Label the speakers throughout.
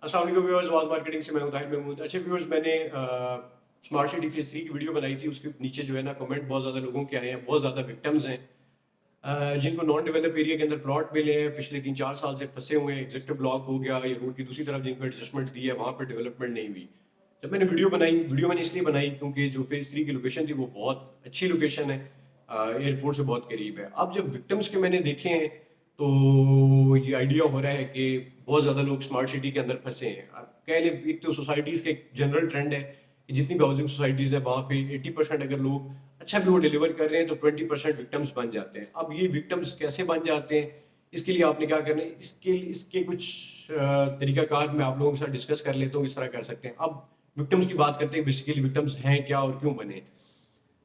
Speaker 1: अस्सलाम वालेकुम viewers, was marketing से मैं हूं ताहिर महमूद। अच्छा व्यूअर्स, मैंने स्मार्ट सिटी फेज 3 की वीडियो बनाई थी। उसके नीचे जो है ना कमेंट बहुत ज़्यादा लोगों के आए हैं, बहुत ज़्यादा विक्टिम्स हैं जिनको नॉन डेवलप एरिया के अंदर प्लॉट मिले हैं, पिछले 3-4 साल से फंसे हुए हैं। एग्जीक्यूटिव ब्लॉक हो गया या रोड की दूसरी तरफ जिनको एडजस्टमेंट दी है, वहाँ पर डेवलपमेंट नहीं हुई। जब मैंने वीडियो मैंने इसलिए बनाई क्योंकि जो फेज 3 की लोकेशन थी वो बहुत अच्छी लोकेशन है, एयरपोर्ट से बहुत करीब है। अब जब विक्टिम्स के मैंने देखे हैं तो ये आइडिया हो रहा है कि बहुत ज़्यादा लोग स्मार्ट सिटी के अंदर फंसे हैं। आप कह लें, एक तो सोसाइटीज़ का एक जनरल ट्रेंड है कि जितनी भी हाउसिंग सोसाइटीज़ है वहाँ पे 80% अगर लोग अच्छा भी वो डिलीवर कर रहे हैं तो 20% विक्टिम्स बन जाते हैं। अब ये विक्टिम्स कैसे बन जाते हैं, इसके लिए आपने क्या करना है, इसके कुछ तरीकाकार मैं आप लोगों के साथ डिस्कस कर लेता हूँ, इस तरह कर सकते हैं। अब विक्टिम्स की बात करते हैं, बेसिकली विक्टिम्स हैं क्या और क्यों बने।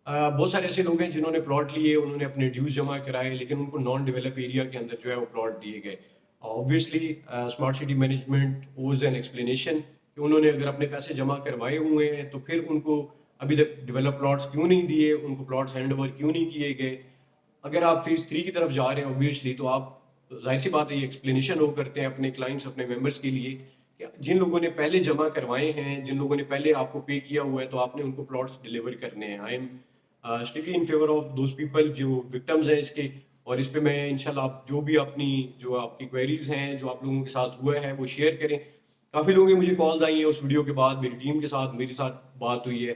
Speaker 1: बहुत सारे ऐसे लोग हैं जिन्होंने प्लॉट लिए, उन्होंने अपने ड्यूज जमा कराए, लेकिन उनको नॉन डेवलप एरिया के अंदर जो है वो प्लॉट दिए गए। ऑब्वियसली स्मार्ट सिटी मैनेजमेंट ओज एन एक्सप्लेनेशन कि उन्होंने अगर अपने पैसे जमा करवाए हुए हैं तो फिर उनको अभी तक डेवलप प्लॉट्स क्यों नहीं दिए, उनको प्लॉट्स हैंड ओवर क्यों नहीं किए गए। अगर आप फेज 3 की तरफ जा रहे हैं ऑब्वियसली, तो आप जाहिर सी बात है ये एक्सप्लेनेशन वो करते हैं अपने क्लाइंट्स, अपने मेंबर्स के लिए कि जिन लोगों ने पहले जमा करवाए हैं, जिन लोगों ने पहले आपको पे किया हुआ है, तो आपने उनको प्लॉट्स डिलीवर करने हैं। I am strictly in favour of those people जो विक्टिम्स हैं इसके। और इस पे मैं इंशाल्लाह आप जो आपकी क्वेरीज हैं, जो आप लोगों के साथ हुआ है, वो शेयर करें। काफ़ी लोगों की मुझे कॉल्स आई हैं उस वीडियो के बाद, मेरी टीम के साथ मेरे साथ बात हुई है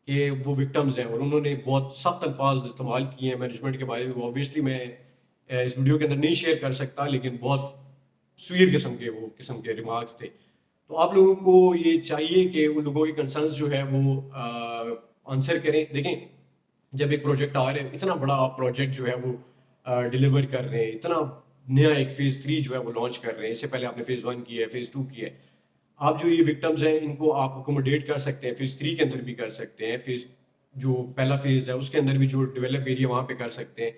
Speaker 1: कि वो विक्टिम्स हैं और उन्होंने बहुत सख्त अल्फाज इस्तेमाल किए हैं मैनेजमेंट के बारे में। ऑब्वियसली मैं इस वीडियो के अंदर नहीं शेयर कर सकता, लेकिन बहुत सुईर किस्म के रिमार्क्स थे। तो आप लोगों को ये चाहिए कि उन लोगों के कंसर्न्स जो है वो आंसर करें। देखें, जब एक प्रोजेक्ट आ रहा है, इतना बड़ा आप प्रोजेक्ट जो है वो डिलीवर कर रहे हैं, इतना नया एक फेज 3 जो है वो लॉन्च कर रहे हैं, इससे पहले आपने फेज 1 किया है, फेज 2 किया है। आप जो ये विक्टिम्स हैं इनको आप अकोमोडेट कर सकते हैं, फेज 3 के अंदर भी कर सकते हैं, फेज जो पहला फेज है उसके अंदर भी जो डेवलप एरिया वहाँ पे कर सकते हैं।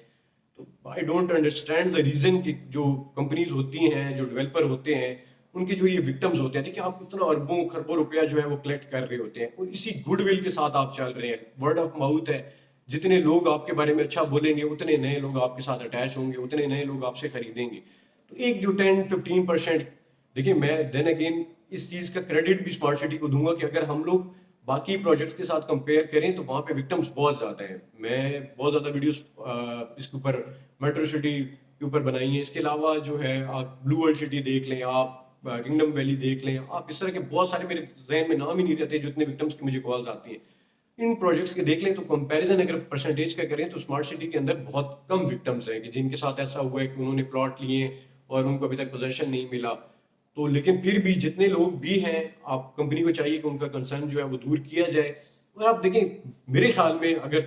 Speaker 1: तो I don't understand the reason कि जो कंपनीज होती हैं, जो डेवलपर होते हैं, उनके जो ये विक्टिम्स होते हैं, देखिए आप इतना अरबों खरबों रुपया जो है वो कलेक्ट कर रहे होते हैं और इसी गुडविल के साथ आप चल रहे हैं। वर्ड ऑफ माउथ है, जितने लोग आपके बारे में अच्छा बोलेंगे उतने नए लोग आपके साथ अटैच होंगे, उतने नए लोग आपसे खरीदेंगे। तो एक जो 10-15%, देखिए मैं देन अगेन इस चीज़ का क्रेडिट भी स्मार्ट सिटी को दूंगा कि अगर हम लोग बाकी प्रोजेक्ट के साथ कंपेयर करें तो वहाँ पे विक्टिम्स बहुत ज़्यादा हैं। मैं बहुत ज़्यादा वीडियोस इसके ऊपर मेट्रो सिटी के ऊपर बनाई है। इसके अलावा जो है आप ब्लू वर्ल्ड सिटी देख लें, आप किंगडम वैली देख लें, आप इस तरह के बहुत सारे, मेरे जहन में नाम ही नहीं रहते जितने विक्टिम्स की मुझे कॉल्स आती हैं। इन प्रोजेक्ट्स के देख लें तो कंपैरिजन अगर परसेंटेज का करें तो स्मार्ट सिटी के अंदर बहुत कम विक्टिम्स हैं कि जिनके साथ ऐसा हुआ है कि उन्होंने प्लॉट लिए और उनको अभी तक पोजेशन नहीं मिला। तो लेकिन फिर भी जितने लोग भी हैं, आप कंपनी को चाहिए कि उनका कंसर्न जो है वो दूर किया जाए। और आप देखें, मेरे ख्याल में अगर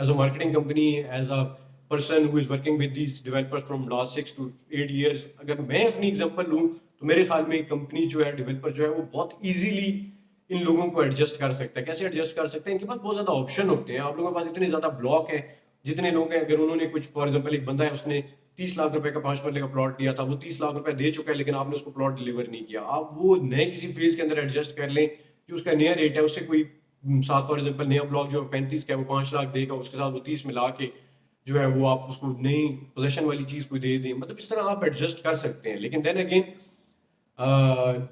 Speaker 1: as a marketing company, as a person who is working with these developers from last 6 to 8 years, अगर मैं अपनी एग्जांपल लूं तो मेरे ख्याल में कंपनी जो है, डेवलपर जो है, वो बहुत इजीली इन लोगों को एडजस्ट कर सकता है। कैसे एडजस्ट कर सकते हैं? इनके पास बहुत ज्यादा ऑप्शन होते हैं। आप लोगों के पास इतने ज्यादा ब्लॉक है, जितने लोग हैं, अगर उन्होंने कुछ, फॉर एग्जाम्पल एक बंदा है, उसने 30 लाख रुपए का 5 मरले का प्लॉट लिया था, वो 30 लाख रुपए दे चुका है, लेकिन आपने उसको प्लॉट डिलीवर नहीं किया। आप वो नए किसी फेज के अंदर एडजस्ट कर लें, जो उसका नया रेट है उससे कोई साथ, फॉर एग्जाम्पल नया ब्लॉक जो 35 का है वो 5 लाख देगा, उसके साथ वो 30 मिला के जो है वो आप उसको नई पोजेशन वाली चीज को दे दें। मतलब इस तरह आप एडजस्ट कर सकते हैं। लेकिन देन अगेन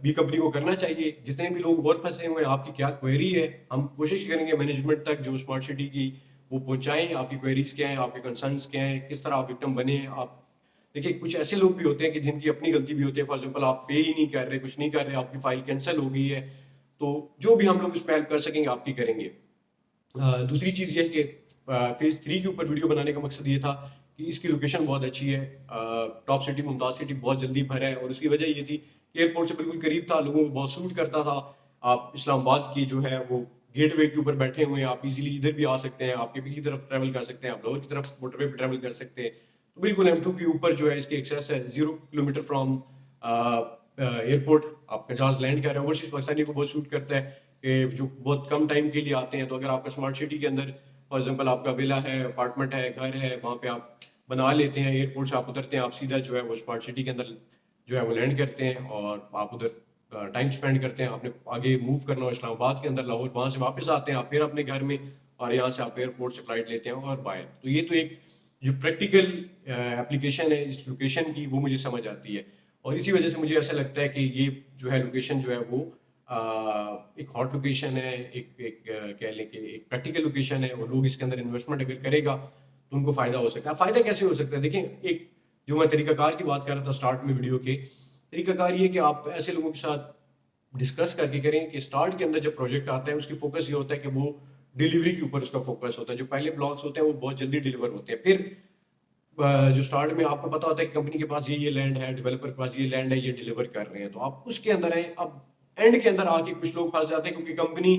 Speaker 1: बी कंपनी को करना चाहिए। जितने भी लोग और फंसे हुए हैं, आपकी क्या क्वेरी है, हम कोशिश करेंगे मैनेजमेंट तक जो स्मार्ट सिटी की वो पहुंचाएं। आपकी क्वेरीज क्या है, आपके कंसर्न्स क्या है, किस तरह आप विक्टिम बने हैं। आप देखिए, कुछ ऐसे लोग भी होते हैं कि जिनकी अपनी गलती भी होती है। फॉर एग्जाम्पल आप पे ही नहीं कर रहे, कुछ नहीं कर रहे, आपकी फाइल कैंसिल हो गई है, तो जो भी हम लोग उस पर हेल्प कर सकेंगे आपकी करेंगे। दूसरी चीज़ ये है कि फेज़ 3 के ऊपर वीडियो बनाने का मकसद ये था कि इसकी लोकेशन बहुत अच्छी है। टॉप सिटी मुमताज़ सिटी बहुत जल्दी भरा है और उसकी वजह ये थी कि एयरपोर्ट से बिल्कुल करीब था, लोगों को बहुत सूट करता था। आप इस्लामाबाद की जो है वो गेटवे के ऊपर बैठे हुए हैं, आप इजीली इधर भी आ सकते हैं, आप केपी की तरफ ट्रैवल कर सकते हैं, आप लाहौर की तरफ मोटरवे पे ट्रैवल कर सकते हैं। तो बिल्कुल M2 के ऊपर जो है इसकी एक्सेस है, 0 किलोमीटर फ्रॉम एयरपोर्ट। आपका जहाज लैंड कर रहा है, ओवरसीज पाकिस्तानी को बहुत सूट करता है कि जो बहुत कम टाइम के लिए आते हैं। तो अगर आपका स्मार्ट सिटी के अंदर फॉर एग्जांपल आपका विला है, अपार्टमेंट है, घर है, वहाँ पे आप बना लेते हैं, एयरपोर्ट से आप उतरते हैं, आप सीधा जो है वो स्मार्ट सिटी के अंदर जो है वो लैंड करते हैं और आप उधर टाइम स्पेंड करते हैं। आपने आगे मूव करना हो इस्लामाबाद के अंदर, लाहौर, वहाँ से वापस आते हैं आप फिर अपने घर में, और यहाँ से आप एयरपोर्ट से फ्लाइट लेते हैं और बाहर। तो ये तो एक जो प्रैक्टिकल एप्लीकेशन है इस लोकेशन की, वो मुझे समझ आती है। और इसी वजह से मुझे ऐसा लगता है कि ये जो है लोकेशन जो है वो एक हॉट लोकेशन है, कह लें कि एक प्रैक्टिकल लोकेशन है, और लोग इसके अंदर इन्वेस्टमेंट अगर करेगा तो उनको फ़ायदा हो सकता है। फ़ायदा कैसे हो सकता है? देखें, एक जो मैं तरीकाकार की बात कर रहा था स्टार्ट में वीडियो के, तरीकाकार ये है कि आप ऐसे लोगों के साथ डिस्कस करके करें कि स्टार्ट के अंदर जब प्रोजेक्ट आता है उसकी फोकस ये होता है कि वो डिलीवरी के ऊपर उसका फोकस होता है। जो पहले ब्लॉग्स होते हैं वो बहुत जल्दी डिलीवर होते हैं। फिर जो स्टार्ट में आपको पता होता है कि कंपनी के पास ये लैंड है, डेवलपर के पास ये लैंड है, ये डिलीवर कर रहे हैं, तो आप उसके अंदर हैं। अब एंड के अंदर आके कुछ लोग फंस जाते हैं, क्योंकि कंपनी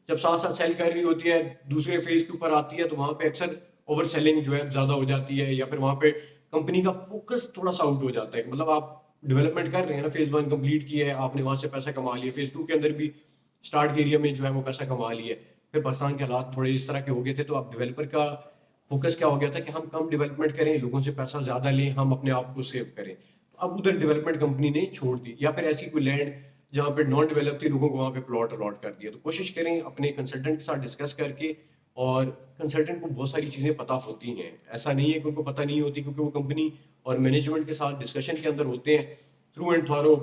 Speaker 1: जब साथ साथ सेल कर रही होती है, दूसरे फेज के ऊपर आती है, तो वहां पे अक्सर ओवर सेलिंग जो है ज्यादा हो जाती है, या फिर वहां पे कंपनी का फोकस थोड़ा सा आउट हो जाता है। मतलब आप डेवलपमेंट कर रहे हैं ना, फेज 1 कंप्लीट किया है आपने, वहां से पैसा कमा लिया, फेज 2 के अंदर भी स्टार्ट के एरिया में जो है वो पैसा कमा लिया, फिर पाकिस्तान के हालात थोड़े इस तरह के हो गए थे, तो आप डेवलपर का फोकस क्या हो गया था कि हम कम डेवलपमेंट करें, लोगों से पैसा ज्यादा लें, हम अपने आप को सेव करें। तो अब उधर डेवलपमेंट कंपनी ने छोड़ दी, या फिर ऐसी कोई लैंड जहां पे नॉन डेवलप थी, लोगों को वहां पे प्लॉट अलॉट कर दिया। तो कोशिश करें अपने कंसल्टेंट के साथ डिस्कस करके, और कंसल्टेंट को बहुत सारी चीजें पता होती हैं, ऐसा नहीं है कि उनको पता नहीं होती, क्योंकि वो कंपनी और मैनेजमेंट के साथ डिस्कशन के अंदर होते हैं थ्रू एंड थॉरो।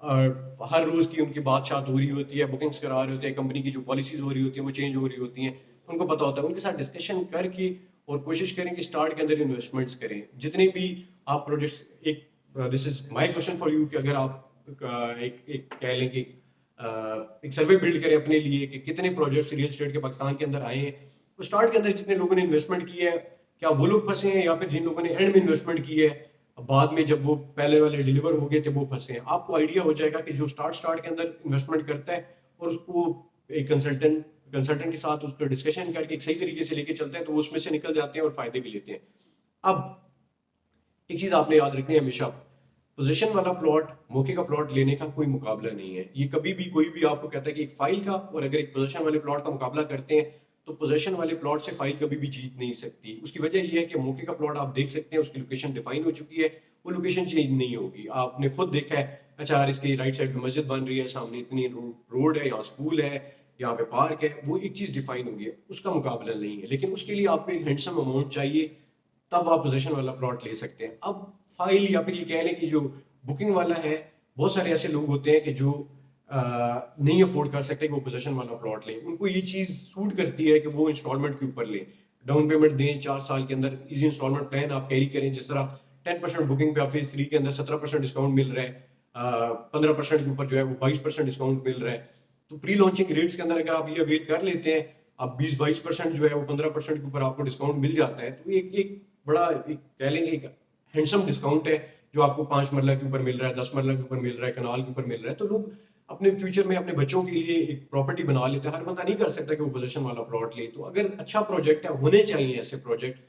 Speaker 1: हर रोज की उनकी बातचीत हो रही होती है, बुकिंग्स करा रहे होते हैं, कंपनी की जो पॉलिसीज हो रही होती है वो चेंज हो रही होती हैं, तो उनको पता होता है। उनके साथ डिस्कशन करके और कोशिश करें कि स्टार्ट के अंदर इन्वेस्टमेंट्स करें जितने भी आप प्रोजेक्ट्स। एक this is my question for you कि अगर आप एक कह लें कि एक सर्वे बिल्ड करें अपने लिए कि कितने प्रोजेक्ट्स रियल एस्टेट के पाकिस्तान के अंदर आए हैं, तो स्टार्ट के अंदर जितने लोगों ने इन्वेस्टमेंट की है, क्या वो लोग फंसे हैं, या फिर जिन लोगों ने एंड में इन्वेस्टमेंट की है, बाद में जब वो पहले वाले डिलीवर हो गए थे वो फंसे हैं। आपको आइडिया हो जाएगा कि जो स्टार्ट के अंदर इन्वेस्टमेंट करता है और उसको एक कंसल्टेंट के साथ उसको डिस्कशन करके एक सही तरीके से लेके चलते हैं, तो वो उसमें से निकल जाते हैं और फायदे भी लेते हैं। अब एक चीज आपने याद रखनी है हमेशा, पोजीशन वाला प्लॉट मौके का प्लॉट लेने का कोई मुकाबला नहीं है। ये कभी भी कोई भी आपको कहता है कि एक फाइल का और अगर एक पोजीशन वाले प्लॉट का मुकाबला करते हैं, तो पोजीशन वाले प्लॉट से फाइल कभी भी जीत नहीं सकती। उसकी वजह यह है कि मौके का प्लॉट आप देख सकते हैं, उसकी लोकेशन डिफाइन हो चुकी है, वो लोकेशन चेंज नहीं होगी। आपने खुद देखा है, अच्छा यार इसकी राइट साइड में मस्जिद बन रही है, सामने इतनी रोड है, यहाँ स्कूल है, यहाँ पे पार्क है, वो एक चीज डिफाइन होगी, उसका मुकाबला नहीं है। लेकिन उसके लिए आपको एक हैंडसम अमाउंट चाहिए, तब आप पोजीशन वाला प्लॉट ले सकते हैं। अब फाइल या फिर ये कह लें कि जो बुकिंग वाला है, बहुत सारे ऐसे लोग होते हैं कि जो नहीं अफोर्ड कर सकते कि वो पोजीशन वाला प्लॉट लें। उनको ये चीज़ सूट करती है कि वो इंस्टॉलमेंट के ऊपर लें, डाउन पेमेंट दें 4 साल के अंदर, इजी इंस्टॉलमेंट प्लान आप कैरी करें। जिस तरह 10% बुकिंग पे आप फेज 3 के अंदर 17% डिस्काउंट मिल रहा है, 15% के ऊपर जो है वो 22% डिस्काउंट मिल रहा है। तो प्री लॉन्चिंग रेट्स के अंदर अगर आप ये अवेल कर लेते हैं, आप 20-22% जो है वो 15% के ऊपर आपको डिस्काउंट मिल जाता है, तो एक एक बड़ा एक कह लेंगे एक हैंडसम डिस्काउंट है जो आपको 5 मरला के ऊपर मिल रहा है, 10 मरला के ऊपर मिल रहा है, कनाल के ऊपर मिल रहा है। तो लोग अपने फ्यूचर में अपने बच्चों के लिए एक प्रॉपर्टी बना लेते हैं। हर बंदा नहीं कर सकता कि वो पोजीशन वाला प्लॉट ले। तो अगर अच्छा प्रोजेक्ट है, होने चाहिए ऐसे प्रोजेक्ट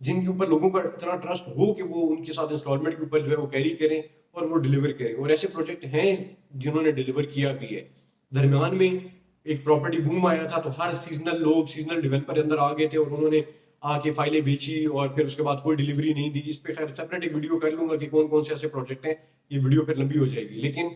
Speaker 1: जिनके ऊपर लोगों का इतना ट्रस्ट हो कि वो उनके साथ इंस्टॉलमेंट के ऊपर जो है वो कैरी करें और वो डिलीवर करें। और ऐसे प्रोजेक्ट हैं जिन्होंने डिलीवर किया भी है। दरमियान में एक प्रॉपर्टी बूम आया था, तो हर सीजनल डेवलपर अंदर आ गए थे और उन्होंने आके फाइलें बेची और फिर उसके बाद कोई डिलीवरी नहीं दी। इस पे खैर सेपरेट एक वीडियो कर लूंगा कि कौन कौन से ऐसे प्रोजेक्ट हैं, ये वीडियो फिर लंबी हो जाएगी। लेकिन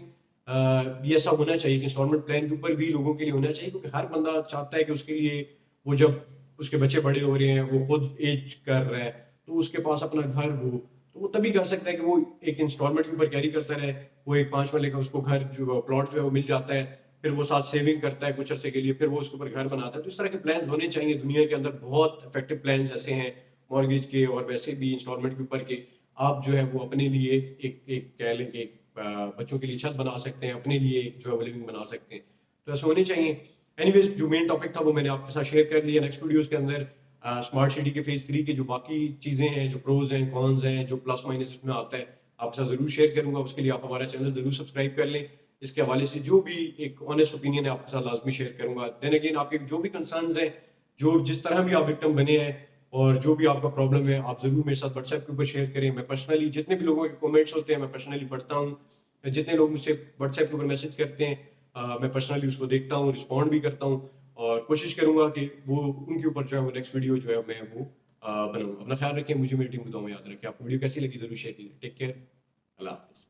Speaker 1: ये ऐसा होना चाहिए कि इंस्टॉलमेंट प्लान के ऊपर भी लोगों के लिए होना चाहिए, क्योंकि हर बंदा चाहता है कि उसके लिए वो जब उसके बच्चे बड़े हो रहे हैं, वो खुद एज कर रहा है, तो उसके पास अपना घर हो, तो वो तभी कर सकता है कि वो एक इंस्टॉलमेंट के ऊपर कैरी करता रहे। वो एक 5 वाले का उसको घर जो प्लॉट जो है वो मिल जाता है, फिर वो साथ सेविंग करता है कुछ अर्से के लिए, फिर वो उसके ऊपर घर बनाता है। तो इस तरह के प्लान्स होने चाहिए। दुनिया के अंदर बहुत इफेक्टिव प्लान्स ऐसे हैं मॉर्गेज के और वैसे भी इंस्टॉलमेंट के ऊपर के। आप जो है वो अपने लिए एक एक कह लें कि बच्चों के लिए छत बना सकते हैं, अपने लिए जो है लिविंग बना सकते हैं। तो ऐसे होने चाहिए। एनीवेज, जो मेन टॉपिक था वो मैंने आपके साथ शेयर कर लिया। नेक्स्ट वीडियोस के अंदर स्मार्ट सिटी के फेज 3 की जो बाकी चीज़ें हैं, जो प्रोज हैं, कॉन्स हैं, जो प्लस माइनस में आता है, आपके साथ ज़रूर शेयर करूंगा। उसके लिए आप हमारा चैनल ज़रूर सब्सक्राइब कर लें। इसके हवाले से जो भी एक ऑनेस्ट ओपिनियन है आपके साथ लाजमी शेयर करूंगा। देन अगेन, आपके जो भी कंसर्न्स हैं, जो जिस तरह भी आप विक्टिम बने हैं और जो भी आपका प्रॉब्लम है, आप जरूर मेरे साथ व्हाट्सएप के ऊपर शेयर करें। मैं पर्सनली जितने भी लोगों के कमेंट्स होते हैं मैं पर्सनली पढ़ता हूँ। जितने लोग मुझसे व्हाट्सएप के ऊपर मैसेज करते हैं, मैं पर्सनली उसको देखता हूँ, रिस्पॉन्ड भी करता हूँ और कोशिश करूंगा कि वो उनके ऊपर जो है वो नेक्स्ट वीडियो जो है मैं वो बनाऊंगा। अपना ख्याल रखें, मुझे मेरी टीम को दुआ में याद रखें। आपको वीडियो कैसी लगी जरूर शेयर कीजिए। टेक केयर, अल्लाह हाफिज़।